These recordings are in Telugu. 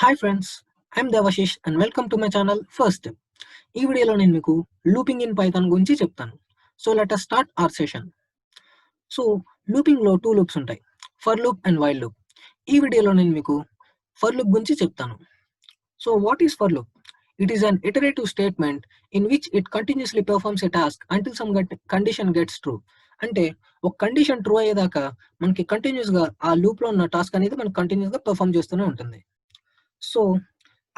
Hi friends, I'm Devashish and welcome to my channel first step. ఈ వీడియోలో నేను మీకు లూపింగ్ ఇన్ పైథాన్ గురించి చెప్తాను. So let us start our session. So లూపింగ్లో 2 లూప్స్ ఉంటాయి, for loop and while loop. ఈ వీడియోలో నేను మీకు ఫర్ లూప్ గురించి చెప్తాను. So what is for loop? It is an iterative statement in which it continuously performs a task until some condition gets true. అంటే ఒక కండిషన్ ట్రూ అయ్యేదాకా మనకి కంటిన్యూస్గా ఆ లూప్లో ఉన్న టాస్క్ అనేది మనకి కంటిన్యూస్గా పెర్ఫార్మ్ చేస్తూనే ఉంటుంది. So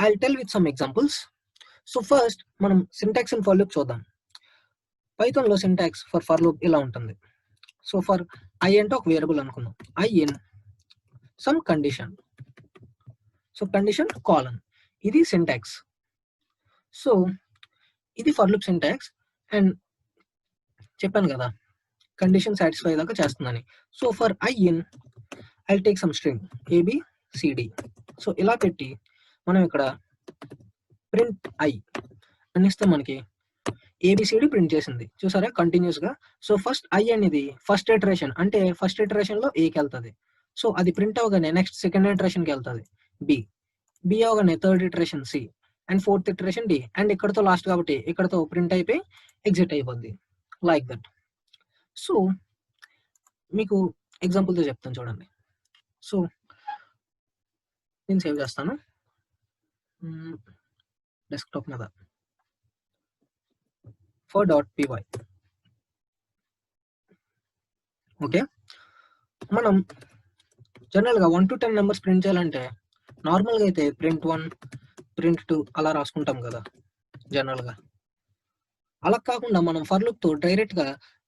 I'll tell with some examples. So first మనం సింటాక్స్ ఇన్ ఫర్ లూప్ చూద్దాం. పైథాన్ లో సింటాక్స్ ఫర్ లూప్ ఇలా ఉంటుంది. సో ఫర్ ఐ అంటే ఒక వేరియబుల్ అనుకుందాం, I in some condition. So condition colon, ఇది సింటాక్స్. సో ఇది ఫర్ లూప్ సింటాక్స్ అండ్ చెప్పాను కదా కండిషన్ సాటిస్ఫై దాకా చేస్తుందని. So for I in I take some string ABCD. So ఇలా పెట్టి మనం ఇక్కడ ప్రింట్ ఐ అని ఇస్తే మనకి ABCD ప్రింట్ చేసింది, చూసారా కంటిన్యూస్ గా. సో ఫస్ట్ ఐ అనేది ఫస్ట్ ఇటరేషన్, అంటే ఫస్ట్ ఇటరేషన్ లో ఏకి వెళ్తుంది. సో అది ప్రింట్ అవగానే నెక్స్ట్ సెకండ్ ఇటరేషన్ కి వెళ్తుంది బి అవగానే third iteration C and fourth iteration D, and ఇక్కడతో లాస్ట్ కాబట్టి ఇక్కడతో ప్రింట్ అయిపోయి ఎగ్జిట్ అయిపోద్ది లైక్ దట్. సో మీకు ఎగ్జాంపుల్ తో చెప్తాను చూడండి. సో నేను సేవ్ చేస్తాను డెస్క్టాప్ మీద for.py. ఓకే, మనం జనరల్గా 1 to 10 నెంబర్స్ ప్రింట్ చేయాలంటే నార్మల్గా అయితే ప్రింట్ 1 ప్రింట్ 2 అలా రాసుకుంటాం కదా జనరల్గా. అలా కాకుండా మనం ఫర్ లూప్తో డైరెక్ట్గా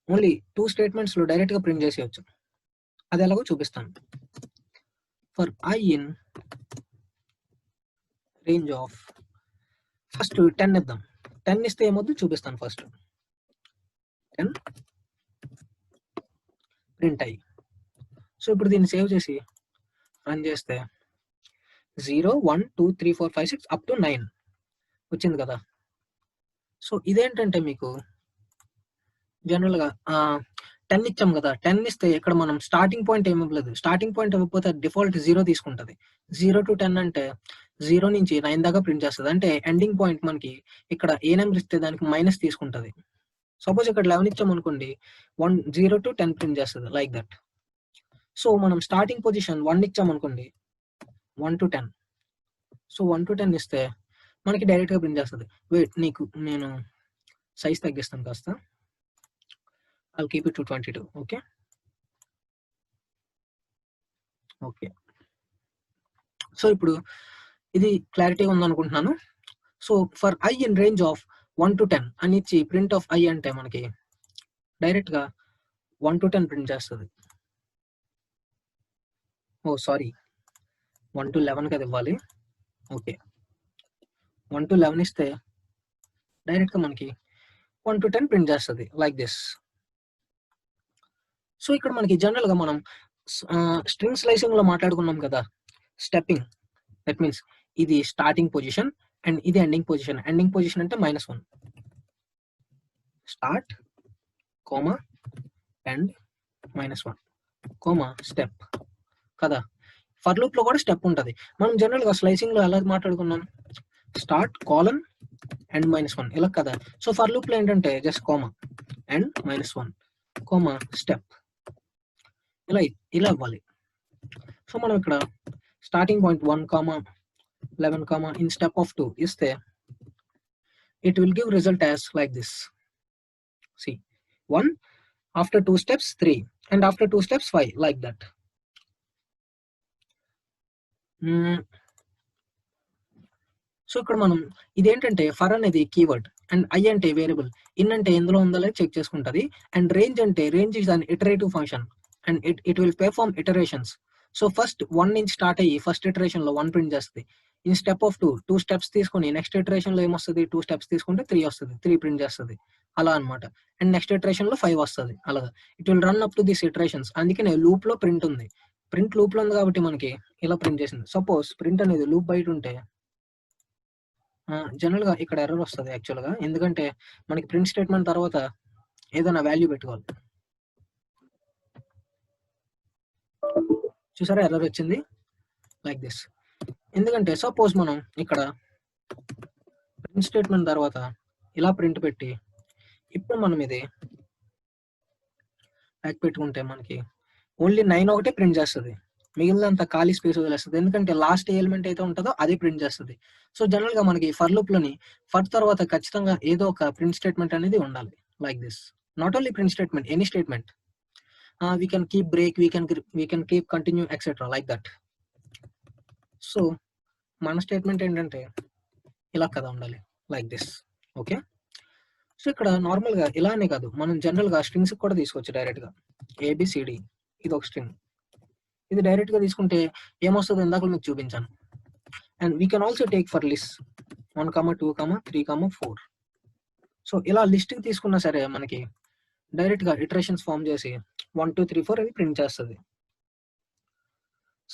ఓన్లీ 2 స్టేట్మెంట్స్లో డైరెక్ట్గా ప్రింట్ చేసేయచ్చు. అది ఎలాగో చూపిస్తాను. For I in range of first 10 ఇద్దాం. 10 ఇస్తే ఏమవుతుందో చూపిస్తాను. ఫస్ట్ 10 ప్రింట్ అయ్యి. సో ఇప్పుడు దీన్ని సేవ్ చేసి రన్ చేస్తే 0 1 2 3 4 5 6 అప్ టు 9 వచ్చింది కదా. సో ఇదేంటంటే మీకు జనరల్గా 10 ఇచ్చాం కదా, 10 ఇస్తే ఇక్కడ మనం స్టార్టింగ్ పాయింట్ ఏమి ఇవ్వలేదు. స్టార్టింగ్ పాయింట్ ఇవ్వకపోతే డిఫాల్ట్ 0 తీసుకుంటుంది. 0 to 10 అంటే 0 నుంచి 9 దాకా ప్రింట్ చేస్తుంది. అంటే ఎండింగ్ పాయింట్ మనకి ఇక్కడ ఏ నెంబర్ ఇస్తే దానికి మైనస్ తీసుకుంటుంది. సపోజ్ ఇక్కడ 11 ఇచ్చాం అనుకోండి, 0 to 10 ప్రింట్ చేస్తుంది లైక్ దట్. సో మనం స్టార్టింగ్ పొజిషన్ 1 ఇచ్చాం అనుకోండి, 1 to 10. సో 1 to 10 ఇస్తే మనకి డైరెక్ట్గా ప్రింట్ చేస్తుంది. వెయిట్, నేను సైజ్ తగ్గిస్తాను కాస్త. I'll keep it to 22. Okay okay. So ఇప్పుడు ఇది క్లారిటీగా ఉందనుకుంటున్నాను. So for I in range of 1 to 10 అని ఇచ్చి ప్రింట్ ఆఫ్ ఐ అంటే మనకి డైరెక్ట్గా 1 to 10 ప్రింట్ చేస్తుంది. ఓ సారీ, 1 to 11 కదా ఇవ్వాలి. ఓకే, 1 to 11 ఇస్తే డైరెక్ట్గా మనకి 1 to 10 ప్రింట్ చేస్తుంది లైక్ దిస్. సో ఇక్కడ మనకి జనరల్గా మనం స్ట్రింగ్ స్లైసింగ్ లో మాట్లాడుకున్నాం కదా, స్టెప్పింగ్. దట్ మీన్స్ ఇది స్టార్టింగ్ పొజిషన్ అండ్ ఇది ఎండింగ్ పొజిషన్. ఎండింగ్ పొజిషన్ అంటే -1, start coma end -1 coma step కదా. ఫర్ లూప్ లో కూడా స్టెప్ ఉంటుంది. మనం జనరల్ గా స్లైసింగ్ లో ఎలా మాట్లాడుకున్నాం, స్టార్ట్ కాలన్ ఎండ్ -1 ఇలా కదా. సో ఫర్ లూప్ లో ఏంటంటే just coma end -1 coma step ఇలా ఇవ్వాలి. సో మనం ఇక్కడ starting point 1, 11, in step of 2 ఇస్తే it will give result as like this. See, 1 after 2 steps 3 and after 2 steps 5 like that. So ఇక్కడ మనం ఇదేంటంటే ఫర్ అనేది కీవర్డ్ అండ్ ఐ అంటే వేరియబుల్, ఇన్ అంటే ఎందులో ఉందో లేదో చెక్ చేసుకుంటుంది, అండ్ రేంజ్ అంటే range is an iterative function and it will perform iterations. So first 1 నుంచి స్టార్ట్ అయ్యి ఫస్ట్ ఇటరేషన్ లో 1 ప్రింట్ చేస్తుంది. ఇన్ స్టెప్ ఆఫ్ 2 స్టెప్స్ తీసుకొని నెక్స్ట్ ఇటరేషన్ లో ఏమొస్తుంది, 2 స్టెప్స్ తీసుకుంటే 3 వస్తుంది, 3 ప్రింట్ చేస్తుంది అలా అనమాట. అండ్ నెక్స్ట్ ఇటరేషన్ లో 5 వస్తుంది అలాగా. It will run up to this iterations. అందుకనే లూప్ లో ప్రింట్ ఉంది. ప్రింట్ లూప్ లో ఉంది కాబట్టి మనకి ఇలా ప్రింట్ చేసింది. సపోజ్ ప్రింట్ అనేది లూప్ బయట ఉంటే జనరల్ గా ఇక్కడ ఎర్రర్ వస్తుంది యాక్చువల్ గా, ఎందుకంటే మనకి ప్రింట్ స్టేట్మెంట్ తర్వాత ఏదైనా వాల్యూ పెట్టుకోవాలి. చూసారా ఎర్రర్ వచ్చింది లైక్ దిస్. ఎందుకంటే సపోజ్ మనం ఇక్కడ ప్రింట్ స్టేట్మెంట్ తర్వాత ఇలా ప్రింట్ పెట్టి ఇప్పుడు మనం ఇది బ్యాక్ పెట్టుకుంటే మనకి ఓన్లీ 9 ఒకటే ప్రింట్ చేస్తుంది, మిగిలినంత ఖాళీ స్పేస్ వదిలేస్తుంది. ఎందుకంటే లాస్ట్ ఎలిమెంట్ అయితే ఉంటుందో అదే ప్రింట్ చేస్తుంది. సో జనరల్గా మనకి ఫర్ లూప్లోని ఫర్ తర్వాత ఖచ్చితంగా ఏదో ఒక ప్రింట్ స్టేట్మెంట్ అనేది ఉండాలి. Like this, not only print statement, any statement. We can keep break, we can keep continue etcetera like that. So మన స్టేట్మెంట్ ఏంటంటే ఇలా కదా ఉండాలి, లైక్ దిస్. ఓకే, సో ఇక్కడ నార్మల్గా ఇలానే కాదు, మనం జనరల్గా స్ట్రింగ్స్ కూడా తీసుకోవచ్చు డైరెక్ట్గా. ఏబిసిడి ఇది ఒక స్ట్రింగ్, ఇది డైరెక్ట్గా తీసుకుంటే ఏమొస్తుందో ఇందాక మీకు చూపించాను. And we can also take for list 1, 2, 3, 4. So ఇలా లిస్ట్కి తీసుకున్నా సరే మనకి డైరెక్ట్గా ఇటరేషన్స్ ఫామ్ చేసి 1, 2, 3, 4 అది ప్రింట్ చేస్తుంది.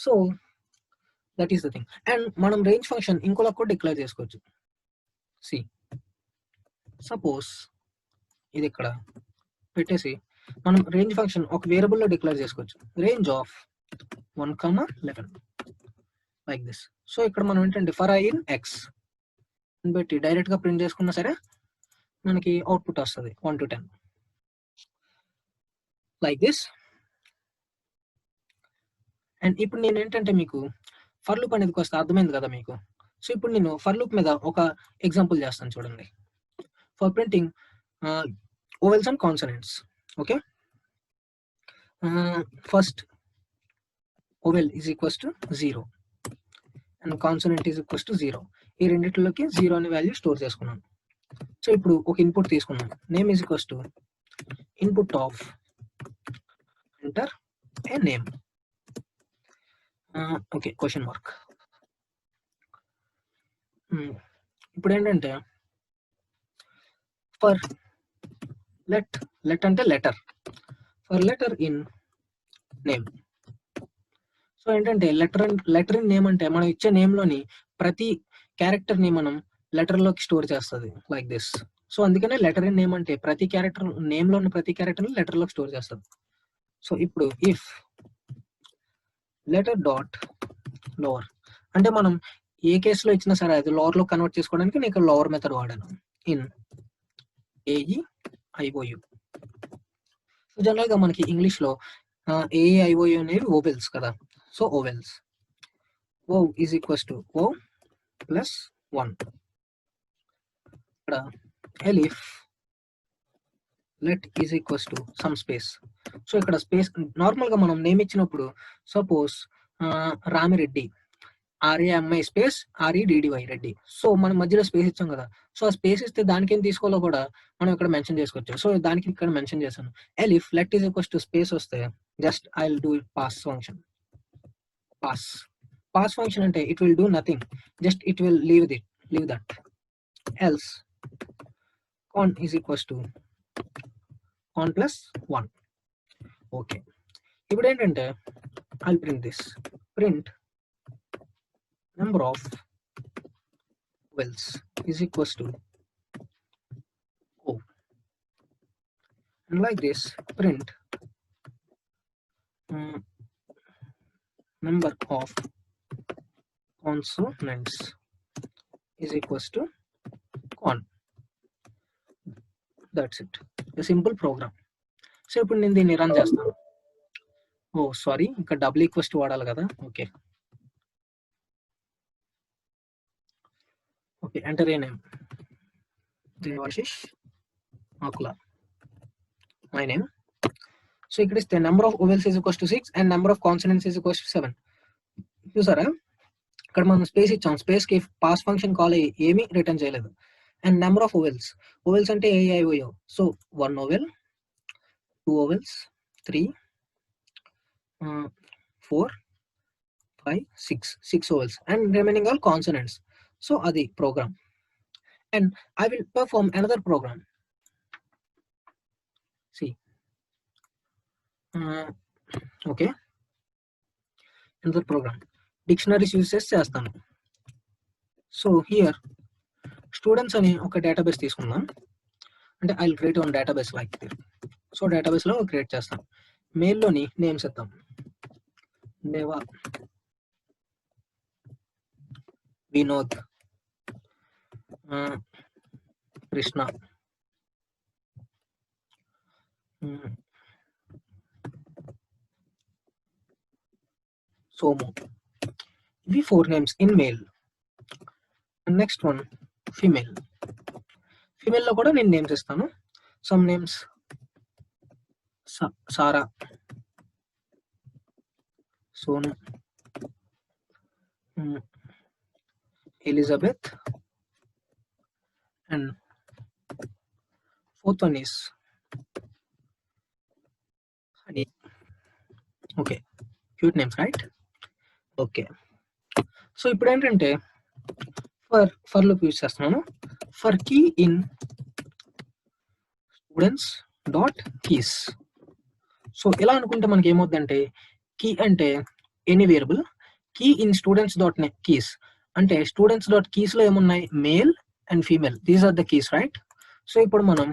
So that is the thing. And మనం రేంజ్ ఫంక్షన్ ఇంకోలా కూడా డిక్లేర్ చేసుకోవచ్చు. సి సపోజ్ ఇది ఇక్కడ పెట్టేసి మనం రేంజ్ ఫంక్షన్ ఒక వేరియబుల్లో డిక్లేర్ చేసుకోవచ్చు, range of 1, 11 like this. So ఇక్కడ మనం ఏంటంటే ఫర్ ఐ ఇన్ ఎక్స్ పెట్టి డైరెక్ట్గా ప్రింట్ చేసుకున్నా సరే మనకి అవుట్పుట్ వస్తుంది 1 to 10 లైక్ దిస్. అండ్ ఇప్పుడు నేను ఏంటంటే మీకు ఫర్ లూప్ అనేది కొంత అర్థమైంది కదా మీకు. సో ఇప్పుడు నేను ఫర్ లూప్ మీద ఒక ఎగ్జాంపుల్ చేస్తాను చూడండి. For printing vowels and consonants. Okay, first vowel is equals to 0 and consonant is equals to 0. ఈ రెండింటిలోకి 0 అనే వాల్యూ స్టోర్ చేసుకున్నాను. సో ఇప్పుడు ఒక ఇన్పుట్ తీసుకున్నాను, name is equals to input of enter a name. Okay, question mark. ఇప్పుడు ఏంటంటే ఫర్ లెట్ అంటే letter, for letter in name. So ఏంటంటే లెటర్ ఇన్ నేమ్ అంటే మనం ఇచ్చే నేమ్లోని ప్రతి క్యారెక్టర్ని మనం లెటర్లోకి స్టోర్ చేస్తుంది లైక్ దిస్. సో అందుకనే లెటర్ ఇన్ నేమ్ అంటే ప్రతి క్యారెక్టర్ నేమ్లో ఉన్న ప్రతి క్యారెక్టర్ని లెటర్లోకి స్టోర్ చేస్తుంది. సో ఇప్పుడు ఇఫ్ లెటర్ డాట్ లోవర్ అంటే మనం ఏ కేసులో ఇచ్చినా సరే అది లోవర్లో కన్వర్ట్ చేసుకోవడానికి నేను ఇక్కడ లోవర్ మెథడ్ వాడాను, ఇన్ AEIOU. సో జనరల్గా మనకి ఇంగ్లీష్లో AEIOU అనేవి ఓవెల్స్ కదా. So vowels o is equals to o plus 1. ఇక్కడ elif let is equals to some space. So ఇక్కడ స్పేస్ నార్మల్గా మనం నేమ్ ఇచ్చినప్పుడు suppose Ramireddy, RAMI space REDDY Reddy. So మనం మధ్యలో స్పేస్ ఇచ్చాం కదా. సో ఆ స్పేస్ ఇస్తే దానికి ఏం తీసుకోవాలో కూడా మనం ఇక్కడ మెన్షన్ చేసుకోవచ్చు. సో దానికి ఇక్కడ మెన్షన్ చేశాను, elif let is equals to space వస్తే just I will do pass function. Pass function అంటే it will do nothing, just it will leave that. Else con is equals to con plus 1. Okay, ఇప్పుడు ఏంటంటే I will print this, print number of ovels is equals to O, and like this print number of consonants is equals to con. That's it, a simple program. So ఇప్పుడు నేను దీన్ని రన్ చేస్తాను. ఓ సారీ, ఇక్కడ డబుల్ ఈక్వల్స్ టు వాడాలి కదా. Okay, okay, enter a name, Devashish Akula, my name. So ఇక్కడ ఇస్తే number of ovels is equals to 6 and number of consonants is equals to 7. చూసారా, ఇక్కడ మనం స్పేస్ ఇచ్చాం, స్పేస్ కి పాస్ ఫంక్షన్ కాల్ ఏమీ రిటర్న్ చేయలేదు. అండ్ నెంబర్ ఆఫ్ ఓవెల్స్ అంటే AEIOU. So 1 vowel, 2 vowels, 3, 4, 5, 6 ovels and remaining all consonants. So adi program, and I will perform another program. See, okay, another program dictionaries uses chestanu. So here students ani oka database తీసుకుందాం. అంటే I'll create one database like this. So database లో create చేస్తాం. మెయిల్ లోని నేమ్స్ ఇద్దాం, దేవా వినోద్, కృష్ణ, సోము. ఇవి 4 names in male. Next one female. ఫీమేల్లో కూడా నేను నేమ్స్ ఇస్తాను. Some names Sarah, Sonu, Elizabeth, and fourth one is Honey. Okay, cute names, right? Okay, so ఇప్పుడు ఏంటంటే ఫర్ లూప్ యూజ్ చేస్తున్నాను. For key in students dot keys. So ఎలా అనుకుంటే మనకి ఏమవుతుందంటే కీ అంటే any variable, key in students dot keys అంటే స్టూడెంట్స్ డాట్ కీస్ లో ఏమున్నాయి, male and female, these are the keys, right? So ఇప్పుడు మనం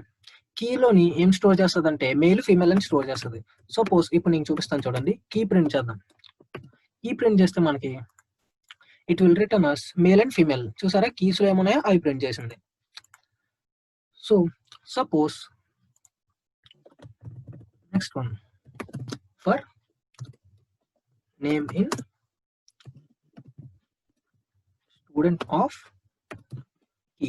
కీలోని ఏం స్టోర్ చేస్తుంది అంటే మేల్ ఫీమేల్ అని స్టోర్ చేస్తుంది. సపోజ్ ఇప్పుడు నేను చూపిస్తాను చూడండి, కీ ప్రింట్ చేద్దాం. కీ ప్రింట్ చేస్తే మనకి it will return us male and female. చూసారా, కీస్ లో ఏమున్నాయో అవి ప్రింట్ చేసింది. So suppose next one for name in student of key.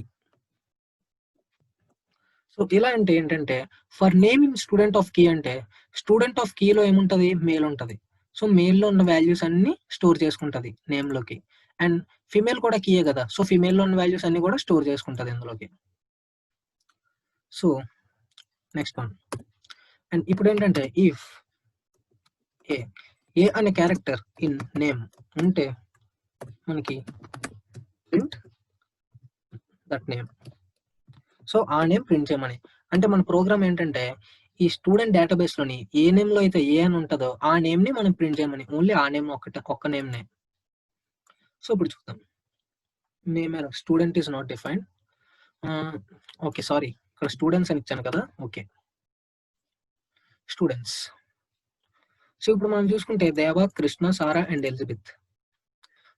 So ఇలా అంటే ఏంటంటే for name in student of key అంటే స్టూడెంట్ ఆఫ్ కీలో ఏముంటది, మేల్ ఉంటది. సో మేల్లో ఉన్న వాల్యూస్ అన్ని స్టోర్ చేసుకుంటది నేమ్లోకి. అండ్ ఫీమేల్ కూడా కీయే కదా, సో ఫీమేల్లో ఉన్న వాల్యూస్ అన్ని కూడా స్టోర్ చేసుకుంటది ఇందులోకి. So next one. అండ్ ఇప్పుడు ఏంటంటే ఇఫ్ ఏ అనే క్యారెక్టర్ ఇన్ నేమ్ ఉంటే మనకి ప్రింట్ దట్ నేమ్. సో ఆ నేమ్ ప్రింట్ చేయమని అంటే మన ప్రోగ్రామ్ ఏంటంటే ఈ స్టూడెంట్ డేటాబేస్ లోని ఏ నేమ్ లో అయితే ఏ అని ఉంటుందో ఆ నేమ్ ని మనం ప్రింట్ చేయమని, ఓన్లీ ఆ నేమ్ ఒక్క నేమ్ నే. సో ఇప్పుడు చూద్దాం. Name student is not defined. Okay sorry, ఇక్కడ స్టూడెంట్స్ అని ఇచ్చాను కదా. Okay students. సో ఇప్పుడు మనం చూసుకుంటే దేవ, కృష్ణ, సారా అండ్ ఎలిజబెత్.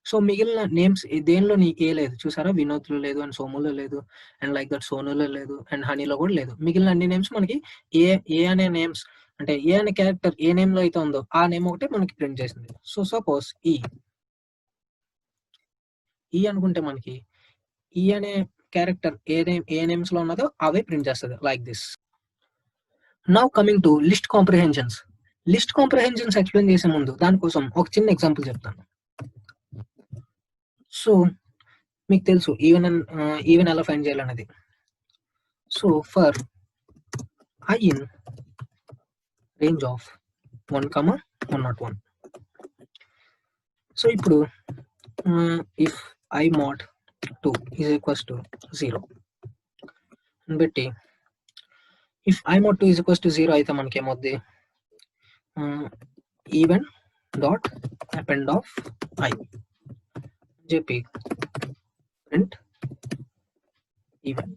సో మిగిలిన నేమ్స్ దేనిలోని ఏ లేదు, చూసారా, వినోద్లో లేదు, అండ్ సోములో లేదు, అండ్ లైక్ దట్ సోనులో లేదు, అండ్ హనీలో కూడా లేదు. మిగిలిన అన్ని నేమ్స్ మనకి ఏ అనే నేమ్స్ అంటే ఏ అనే క్యారెక్టర్ ఏ నేమ్ లో అయితే ఉందో ఆ నేమ్ ఒకటే మనకి ప్రింట్ చేసింది. సో సపోజ్ ఈ అనుకుంటే మనకి ఈ అనే క్యారెక్టర్ ఏ నేమ్స్ లో ఉన్నదో అవే ప్రింట్ చేస్తుంది, like this. Now coming to list comprehensions. List comprehensions explain చేసే ముందు దానికోసం ఒక చిన్న ఎగ్జాంపుల్ చెప్తాను. సో మీకు తెలుసు ఈవెన్ ఎలా ఫైండ్ చేయాలనేది. So for I in range of 1, 101. So ఇప్పుడు if I mod 2 is equals to 0 అని పెట్టి if I mod 2 is equals to 0 అయితే మనకి ఏమవుద్ది, even dot append of I చెప్పి ప్రింట్ ఈవెన్.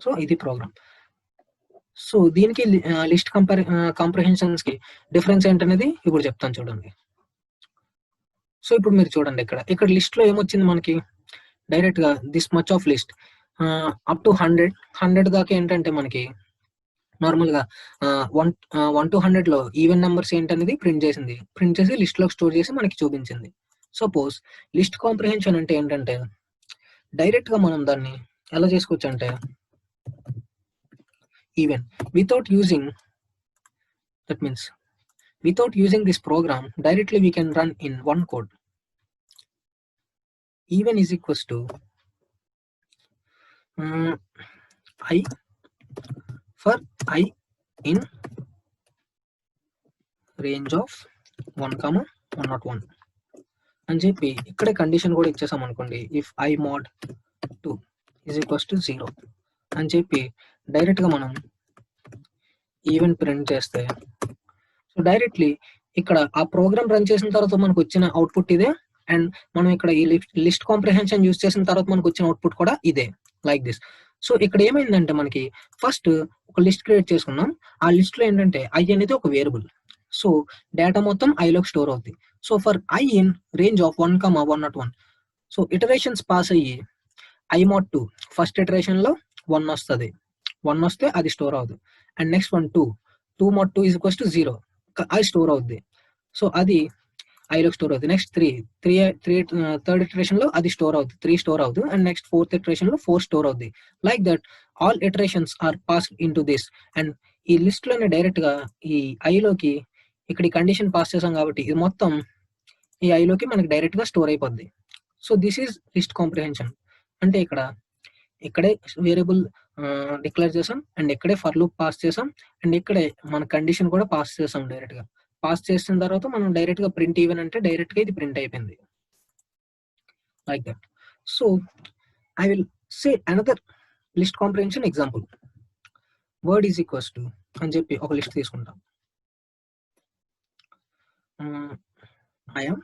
సో ఇది ప్రోగ్రామ్. సో దీనికి లిస్ట్ కాంప్రిహెన్షన్స్ కి డిఫరెన్స్ ఏంటనేది ఇప్పుడు చెప్తాను చూడండి. సో ఇప్పుడు మీరు చూడండి, ఇక్కడ లిస్ట్ లో ఏమొచ్చింది మనకి, డైరెక్ట్ గా this much of list up to 100 దాకా ఏంటంటే మనకి నార్మల్ గా 1 to 100 లో ఈవెన్ నెంబర్స్ ఏంటనేది ప్రింట్ చేసి లిస్ట్ లో స్టోర్ చేసి మనకి చూపించింది. సపోజ్ లిస్ట్ కాంప్రిహెన్షన్ అంటే ఏంటంటే డైరెక్ట్ గా మనం దాన్ని ఎలా చేసుకోవచ్చు అంటే even without using this program directly we can run in one code. Even is equals to I for I in range of 1, 101 అని చెప్పి ఇక్కడే కండిషన్ కూడా ఇచ్చేసాం అనుకోండి, if I mod 2 is equals to 0 అని చెప్పి డైరెక్ట్ గా మనం ఈవెన్ ప్రింట్ చేస్తే సో డైరెక్ట్లీ ఇక్కడ ఆ ప్రోగ్రామ్ రన్ చేసిన తర్వాత మనకు వచ్చిన అవుట్పుట్ ఇదే, అండ్ మనం ఇక్కడ ఈ లిస్ట్ కాంప్రిహెన్షన్ యూజ్ చేసిన తర్వాత మనకు వచ్చిన అవుట్పుట్ కూడా ఇదే, లైక్ దిస్. సో ఇక్కడ ఏమైందంటే మనకి ఫస్ట్ ఒక లిస్ట్ క్రియేట్ చేసుకున్నాం. ఆ లిస్ట్ లో ఏంటంటే ఐ అనేది ఒక వేరియబుల్. సో డేటా మొత్తం ఐలోకి స్టోర్ అవుతుంది. So for I in range of 1, 101. So iterations pass అయ్యి I mod 2 ఫస్ట్ ఇటరేషన్ లో 1 వస్తుంది. 1 వస్తే అది స్టోర్ అవుతుంది. And next 2 mod 2 is equals to 0, అది స్టోర్ అవుద్ది. సో అది ఐలో స్టోర్ అవుతుంది. నెక్స్ట్ 3 థర్డ్ ఇటరేషన్ లో అది స్టోర్ అవుతుంది, 3 స్టోర్ అవుతుంది. అండ్ నెక్స్ట్ ఫోర్త్ ఇటరేషన్ లో 4 స్టోర్ అవుతుంది. Like that all iterations are passed into this. And ఈ లిస్ట్ లోనే డైరెక్ట్ గా ఈ ఐలోకి ఇక్కడ ఈ కండిషన్ పాస్ చేసాం కాబట్టి ఇది మొత్తం ఈ ఐలోకి మనకి డైరెక్ట్ గా స్టోర్ అయిపోద్ది. So this is list comprehension. అంటే ఇక్కడే వేరియబుల్ డిక్లేర్ చేసాం, అండ్ ఇక్కడే ఫర్ లూప్ పాస్ చేసాం, అండ్ ఇక్కడే మన కండిషన్ కూడా పాస్ చేసాం. డైరెక్ట్ గా పాస్ చేసిన తర్వాత మనం డైరెక్ట్ గా ప్రింట్ ఈవెన్ అంటే డైరెక్ట్ గా ఇది ప్రింట్ అయిపోయింది. Like that. So I will say another list comprehension example. Word is equals to అని చెప్పి ఒక లిస్ట్ తీసుకుంటాం. I am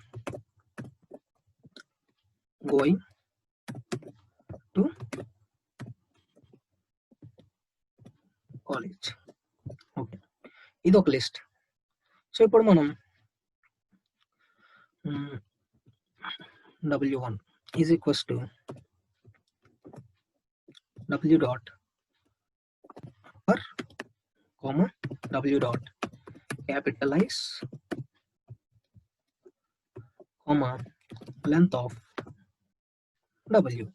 going to college. Okay, ఇది ఒక లిస్ట్. సో ఇప్పుడు మనం w1 is equals to w dot upper comma w dot capitalize comma length of w.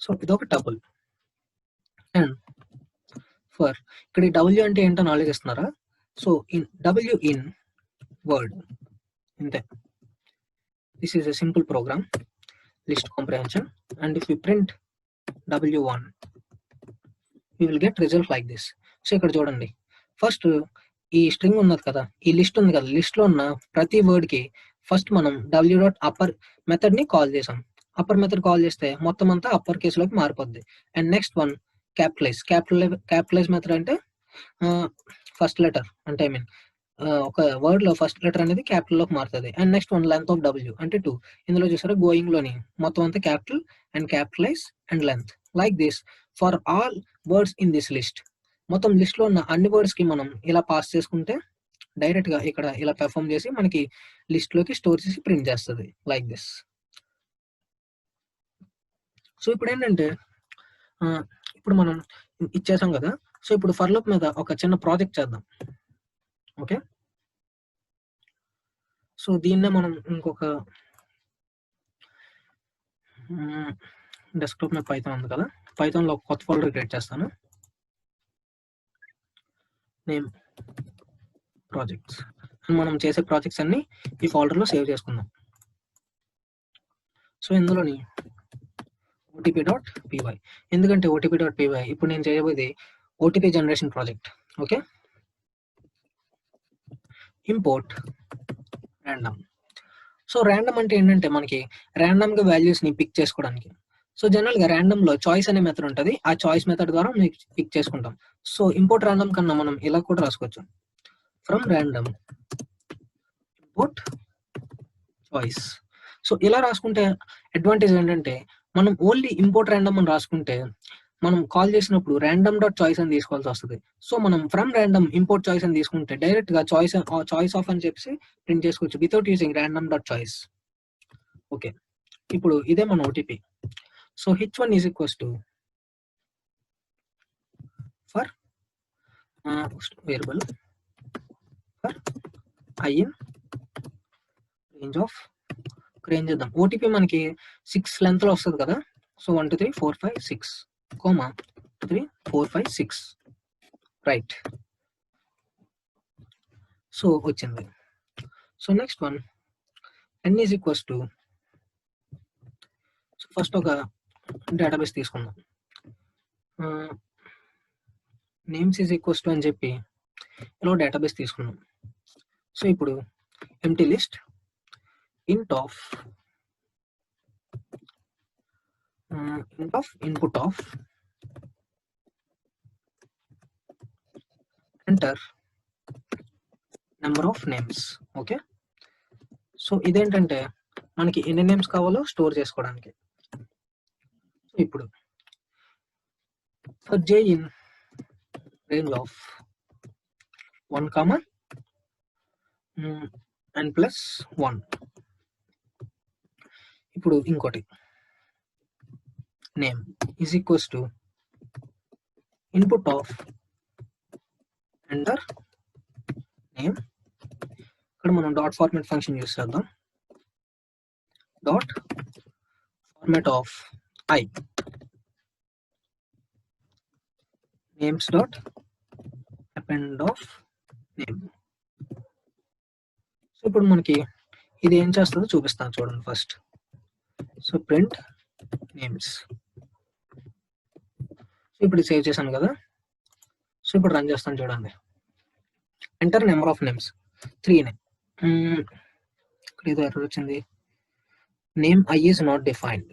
So ఇదొక టబుల్. అండ్ ఫర్ ఇక్కడ w అంటే ఏంటో నాలెడ్జ్ ఇస్తున్నారా? So in w in word ఇంతే. This is a simple program, list comprehension, and if we print w1 we will get result like this. So ఇక్కడ చూడండి, ఫస్ట్ ఈ స్ట్రింగ్ ఉన్నది కదా, ఈ లిస్ట్ ఉంది కదా, లిస్ట్ లో ఉన్న ప్రతి వర్డ్ కి ఫస్ట్ మనం w డాట్ అప్పర్ మెథడ్ ని కాల్ చేసాం. అప్పర్ మెథడ్ కాల్ చేస్తే మొత్తం అంతా అప్పర్ కేసులోకి మారిపోద్ది. And next one capitalise method అంటే ఫస్ట్ లెటర్ అంటే ఐ మీన్ ఒక వర్డ్ లో ఫస్ట్ లెటర్ అనేది క్యాపిటల్ లోకి మారుతుంది. And next one length of w అంటే 2. ఇందులో చూసారా గోయింగ్ లోని మొత్తం అంతా capital and capitalise and length. Like this for all words in this list. మొత్తం లిస్ట్ లో ఉన్న అన్ని వర్డ్స్ కి మనం ఇలా పాస్ చేసుకుంటే డైరెక్ట్ గా ఇక్కడ ఇలా పెర్ఫామ్ చేసి మనకి లిస్ట్ లోకి స్టోర్ చేసి ప్రింట్ చేస్తుంది. Like this. సో ఇప్పుడు ఏంటంటే ఇప్పుడు మనం ఇచ్చేసాం కదా, సో ఇప్పుడు ఫర్ లూప్ మీద ఒక చిన్న ప్రాజెక్ట్ చేద్దాం. ఓకే, సో దీన్నే మనం ఇంకొక డెస్క్టాప్ మీద పైథాన్ ఉంది కదా, పైథాన్ లో కొత్త ఫోల్డర్ క్రియేట్ చేస్తాను. Name projects. మనం చేసే ప్రాజెక్ట్స్ అన్ని ఈ ఫోల్డర్ లో సేవ్ చేసుకుందాం. సో ఇందులోని otp.py, ఎందుకంటే otp.py ఇప్పుడు నేను చేయబోయేది OTP generation project. Okay, import random. So random అంటే ఏంటంటే మనకి ర్యాండమ్ గా వాల్యూస్ ని పిక్ చేసుకోవడానికి. సో జనరల్ గా ర్యాండమ్ లో చాయిస్ అనే మెథడ్ ఉంటుంది, ఆ చాయిస్ మెథడ్ ద్వారా మనం పిక్ చేసుకుంటాం. సో ఇంపోర్ట్ ర్యాండమ్ కన్నా మనం ఇలా కూడా రాసుకోవచ్చు, from random import choice. So ఇలా రాసుకుంటే అడ్వాంటేజ్ ఏంటంటే మనం ఓన్లీ ఇంపోర్ట్ ర్యాండమ్ అని రాసుకుంటే మనం కాల్ చేసినప్పుడు ర్యాండమ్ డాట్ చాయిస్ అని తీసుకోవాల్సి వస్తుంది. సో మనం ఫ్రమ్ ర్యాండమ్ ఇంపోర్ట్ చాయిస్ అని తీసుకుంటే డైరెక్ట్ గా చాయిస్ ఆఫ్ అని చెప్పి ప్రింట్ చేసుకోవచ్చు without using random dot choice. Okay, ఇప్పుడు ఇదే మన OTP. So h1 is equals to for variable for I in range of range చేద్దాం. ఓటీపీ మనకి 6 లెంత్ లో వస్తుంది కదా. So 1 2 3 4 5 6 coma 3 4 5 6 right. సో వచ్చింది. So next one n is equals to, first ఒక డేటాబేస్ తీసుకుందాం. నేమ్స్ ఈజ్ ఈక్వల్స్ టు అని చెప్పి ఇలా డేటాబేస్ తీసుకున్నాం. సో ఇప్పుడు empty list int of input of enter number of names. Okay, so ఇదేంటంటే మనకి ఎన్ని నేమ్స్ కావాలో స్టోర్ చేసుకోవడానికి. ఇప్పుడు for j in range of 1, n+1. ఇప్పుడు ఇంకోటి name is equals to input of enter name. ఇక్కడ మనం డాట్ ఫార్మాట్ ఫంక్షన్ యూస్ చేద్దాం. Dot format of I names dot append of name. So ఇప్పుడు మనకి ఇది ఏం చేస్తుందో చూపిస్తాను చూడండి first. So print names. So ఇప్పుడు సేవ్ చేశాను కదా. సో ఇప్పుడు రన్ చేస్తాను చూడండి. Enter number of names 3. ఇక్కడ ఏదో ఎర్రర్ వచ్చింది. Name I is not defined.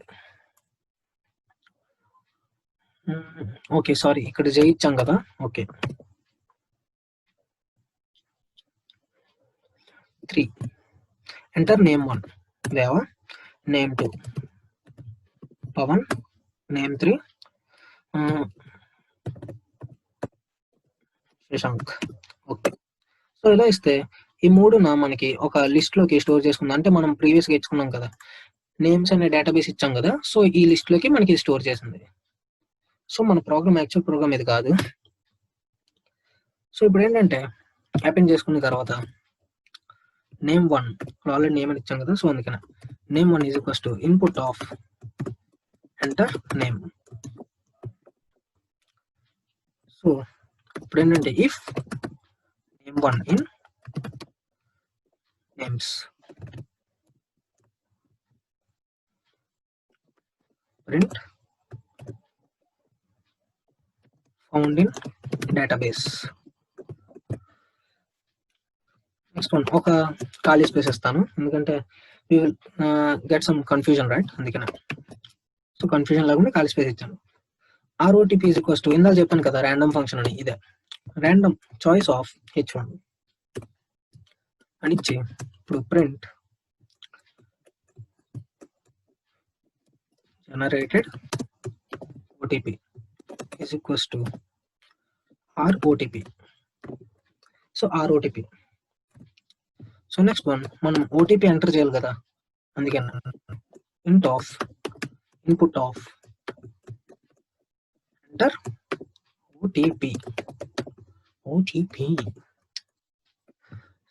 Okay sorry, ఇక్కడ J ఇచ్చాం కదా. Okay 3. Enter name 1 Deva, name 2 Pavan, name 3 Shashank. Okay, so ఇలా ఇస్తే ఈ 3 మనకి ఒక లిస్ట్ లోకి స్టోర్ చేసుకుందాం. అంటే మనం ప్రీవియస్ గా ఇచ్చుకున్నాం కదా, నేమ్స్ అనే డేటాబేస్ ఇచ్చాం కదా. సో ఈ లిస్ట్ లోకి మనకి స్టోర్ చేసింది. సో మన ప్రోగ్రామ్ యాక్చువల్ ప్రోగ్రామ్ ఇది కాదు. సో ఇప్పుడు ఏంటంటే అపెండ్ చేసుకున్న తర్వాత నేమ్ 1 ఆల్రెడీ నేమ్ అని ఇచ్చాం కదా. సో అందుకనే name 1 is equals to input of enter name. So ఇప్పుడు ఏంటంటే if name 1 in names print found in database. Next one ఒక ఖాళీ స్పేస్ ఇస్తాను, ఎందుకంటే we will get some confusion, right? అందుకనే సో కన్ఫ్యూజన్ లేకుండా ఖాళీ స్పేస్ ఇచ్చాను. ROTP ఈజ్ ఈక్వల్స్ టు ఇందాక చెప్పాను కదా ర్యాండమ్ ఫంక్షన్ అని, ఇదే ర్యాండమ్ చాయిస్ ఆఫ్ H1 అని ఇచ్చి ఇప్పుడు print generated OTP is equals to ROTP. So ROTP. So next one మనం OTP ఎంటర్ చేయాలి కదా, అందుకని ఇంట్ of input of enter OTP.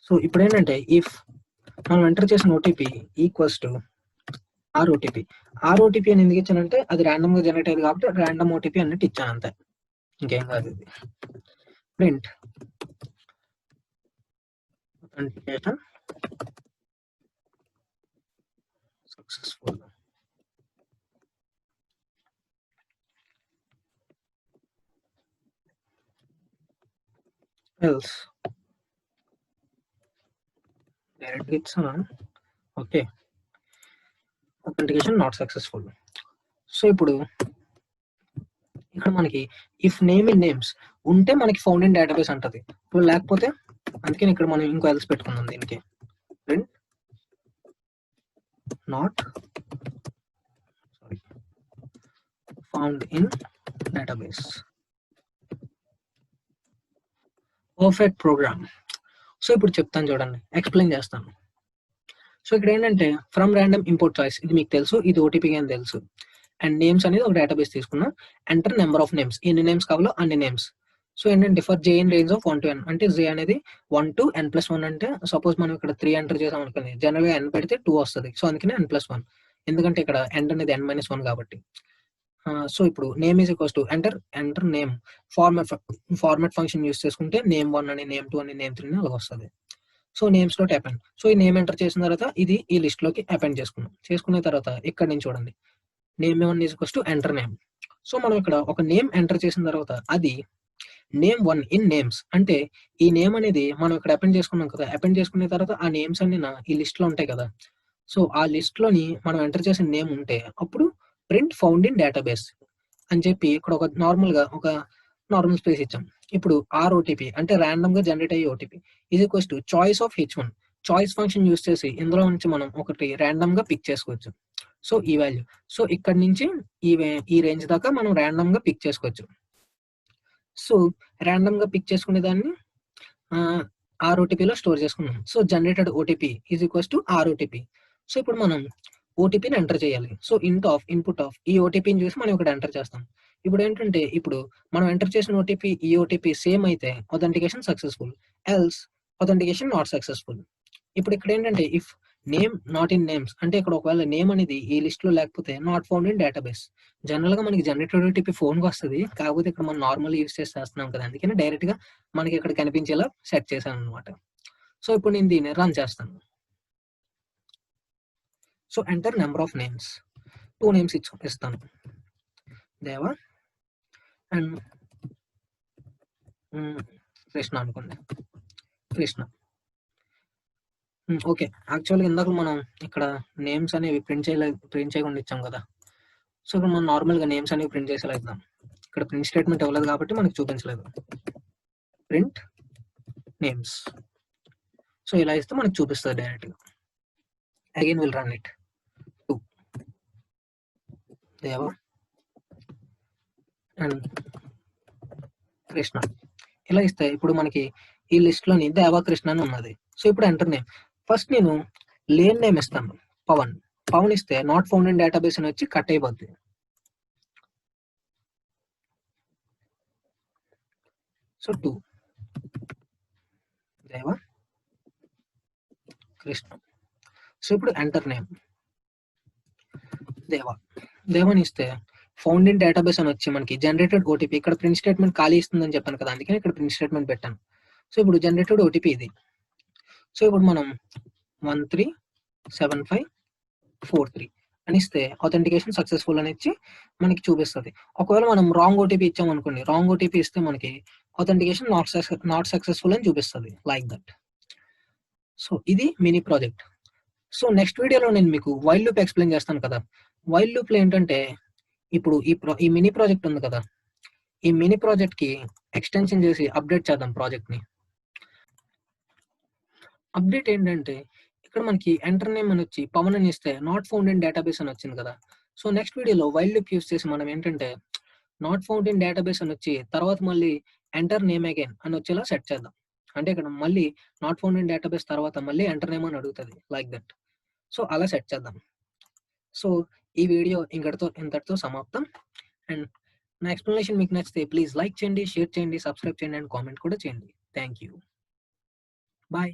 So ఇప్పుడు ఏంటంటే ఇఫ్ మనం ఎంటర్ చేసిన OTP equals to ROTP. ROTP అని ఎందుకు ఇచ్చానంటే అది ర్యాండమ్ గా జనరేట్ అయ్యేది కాబట్టి ర్యాండమ్ OTP అన్నట్టు ఇచ్చాను, అంతే, ఇంకేం కాదు. ఇది print authentication successful. Else directly it's okay, authentication not successful. So ఇప్పుడు ఇక్కడ మనకి ఇఫ్ నేమ్ ఇన్ నేమ్స్ ఉంటే మనకి ఫౌండ్ ఇన్ డేటాబేస్ అంటది, ఇప్పుడు లేకపోతే అందుకని ఇక్కడ మనం ఇంకో ఎల్స్ పెట్టుకుందాం దీనికి. Print not found in database. Perfect program. So ఇప్పుడు చెప్తాను చూడండి, ఎక్స్ప్లెయిన్ చేస్తాను. సో ఇక్కడ ఏంటంటే ఫ్రమ్ ర్యాండమ్ ఇంపోర్ట్ చాయిస్, ఇది మీకు తెలుసు, ఇది OTP అని తెలుసు. అండ్ నేమ్స్ అనేది ఒక డేటాబేస్ తీసుకున్నాం. ఎంటర్ నెంబర్ ఆఫ్ నేమ్స్, ఎన్ని నేమ్స్ కావాలో అన్ని నేమ్స్. సో ఏంటంటే for J in range of 1 to n, అంటే J అనేది 1 to n+1. అంటే సపోజ్ మనం ఇక్కడ 3 ఎంటర్ చేసాం అనుకోండి, జనరల్ గా n పెడితే 2 వస్తుంది. సో అందుకనే n+1, ఎందుకంటే ఇక్కడ n అనేది n-1 కాబట్టి. సో ఇప్పుడు name is equals to enter name format function use చేసుకుంటే నేమ్ 1 అని, నేమ్ 2 అని, నేమ్ 3 అని అలా వస్తుంది. So names dot append. So ఈ నేమ్ ఎంటర్ చేసిన తర్వాత ఇది ఈ లిస్ట్ లోకి అపెండ్ చేసుకున్న తర్వాత ఇక్కడ నుంచి చూడండి name 1 is equals to enter name. So మనం ఇక్కడ ఒక నేమ్ ఎంటర్ చేసిన తర్వాత అది నేమ్ 1 ఇన్ నేమ్స్, అంటే ఈ నేమ్ అనేది మనం ఇక్కడ అపెండ్ చేసుకున్నాం కదా. అపెండ్ చేసుకున్న తర్వాత ఆ నేమ్స్ అన్ని ఈ లిస్ట్ లో ఉంటాయి కదా. సో ఆ లిస్ట్ లోని మనం ఎంటర్ చేసిన నేమ్ ఉంటే అప్పుడు ప్రింట్ ఫౌండ్ ఇన్ డేటాబేస్ అని చెప్పి ఇక్కడ ఒక నార్మల్ స్పేస్ ఇచ్చాం. ఇప్పుడు ROTP అంటే ర్యాండమ్ గా జనరేట్ అయ్యే OTP is equals to choice of H1. Choice function use చేసి ఇందులో నుంచి మనం ఒకటి ర్యాండమ్ గా పిక్ చేసుకోవచ్చు. సో ఈ వాల్యూ, సో ఇక్కడ నుంచి ఈ రేంజ్ దాకా మనం ర్యాండమ్ గా పిక్ చేసుకోవచ్చు. సో ర్యాండమ్ గా పిక్ చేసుకునే దాన్ని ఆర్ఓటీపీలో స్టోర్ చేసుకున్నాం. So generated OTP is equals to ROTP. So ఇప్పుడు మనం ఓటీపీని ఎంటర్ చేయాలి. సో ఇన్పుట్ ఆఫ్ ఈ ఓటీపీని చూసి మనం ఇక్కడ ఎంటర్ చేస్తాం. ఇప్పుడు ఏంటంటే ఇప్పుడు మనం ఎంటర్ చేసిన ఓటీపీ ఈ ఓటీపీ సేమ్ అయితే authentication successful, else authentication not successful. ఇప్పుడు ఇక్కడ ఏంటంటే if name not in names అంటే ఇక్కడ ఒకవేళ నేమ్ అనేది ఈ లిస్ట్ లో లేకపోతే not found in database. General గా మనకి జనరేటెడ్ ఓటీపీ ఫోన్ కి వస్తుంది, కాకపోతే ఇక్కడ మనం నార్మల్ యూస్ చేస్తున్నాం కదా, అందుకని డైరెక్ట్ గా మనకి ఇక్కడ కనిపించేలా సెట్ చేశాను అనమాట. సో ఇప్పుడు నేను దీన్ని రన్ చేస్తాను. So enter number of names, 2 names ఇస్తాను, దేవా అండ్ కృష్ణ అనుకోండి, కృష్ణ. ఓకే, యాక్చువల్గా ఇందాక మనం ఇక్కడ నేమ్స్ అనేవి ప్రింట్ చేయకుండా ఇచ్చాం కదా. సో ఇక్కడ మనం నార్మల్గా నేమ్స్ అనేవి ప్రింట్ చేసేలా ఇద్దాం. ఇక్కడ ప్రింట్ స్టేట్మెంట్ ఇవ్వలేదు కాబట్టి మనకి చూపించలేదు. ప్రింట్ నేమ్స్, సో ఇలా ఇస్తే మనకి చూపిస్తుంది డైరెక్ట్గా. Again will run it. 2 దేవా అండ్ కృష్ణ ఇలా ఇస్తే ఇప్పుడు మనకి ఈ లిస్ట్ లోని దేవా కృష్ణ అని ఉన్నది. సో ఇప్పుడు ఎంటర్ నేమ్, ఫస్ట్ నేను లేన్ నేమ్ ఇస్తాను, పవన్. పవన్ ఇస్తే నాట్ ఫౌండ్ ఇన్ డేటాబేస్ అని వచ్చి కట్ అయిపోద్ది. సో 2 దేవా కృష్ణ. సో ఇప్పుడు ఎంటర్ నేమ్ దేవాని ఇస్తే ఫౌండ్ ఇన్ డేటాబేస్ అని వచ్చి మనకి జనరేటెడ్ ఓటీపీ, ఇక్కడ ప్రింట్ స్టేట్మెంట్ ఖాళీ ఇస్తుందని చెప్పాను కదా, అందుకని ఇక్కడ ప్రింట్ స్టేట్మెంట్ పెట్టాను. సో ఇప్పుడు జనరేటెడ్ ఓటీపీ ఇది. సో ఇప్పుడు మనం 137543 అని ఇస్తే అథెంటికేషన్ సక్సెస్ఫుల్ అని ఇచ్చి మనకి చూపిస్తుంది. ఒకవేళ మనం రాంగ్ ఓటీపీ ఇచ్చాం అనుకోండి, రాంగ్ ఓటీపీ ఇస్తే మనకి అథెంటికేషన్ నాట్ సక్సెస్ఫుల్ అని చూపిస్తుంది, లైక్ దట్. సో ఇది మినీ ప్రాజెక్ట్. సో నెక్స్ట్ వీడియోలో నేను మీకు వైల్ లూప్ ఎక్స్ప్లెయిన్ చేస్తాను కదా. వైల్ లూప్ లో ఏంటంటే ఇప్పుడు ఈ మినీ ప్రాజెక్ట్ ఉంది కదా, ఈ మినీ ప్రాజెక్ట్ కి ఎక్స్టెన్షన్ చేసి అప్డేట్ చేద్దాం ప్రాజెక్ట్ ని. అప్డేట్ ఏంటంటే ఇక్కడ మనకి ఎంటర్ నేమ్ అని వచ్చి పవన్ అని ఇస్తే నాట్ ఫౌండ్ ఇన్ డేటాబేస్ అని వచ్చింది కదా. సో నెక్స్ట్ వీడియోలో వైల్ లూప్ యూస్ చేసి మనం ఏంటంటే నాట్ ఫౌండ్ ఇన్ డేటాబేస్ అని వచ్చి తర్వాత మళ్ళీ ఎంటర్ నేమ్ అగైన్ అని వచ్చేలా సెట్ చేద్దాం. అంటే ఇక్కడ మళ్ళీ నాట్ ఫౌండ్ ఇన్ డేటాబేస్ తర్వాత మళ్ళీ ఎంటర్ నేమ్ అని అడుగుతుంది, లైక్ దట్. సో అలా సెట్ చేద్దాం. సో ఈ వీడియో ఇంతటితో సమాప్తం. అండ్ నా ఎక్స్ప్లెనేషన్ మీకు నచ్చితే ప్లీజ్ లైక్ చేయండి, షేర్ చేయండి, సబ్స్క్రైబ్ చేయండి అండ్ కామెంట్ కూడా చేయండి. Thank you. బాయ్.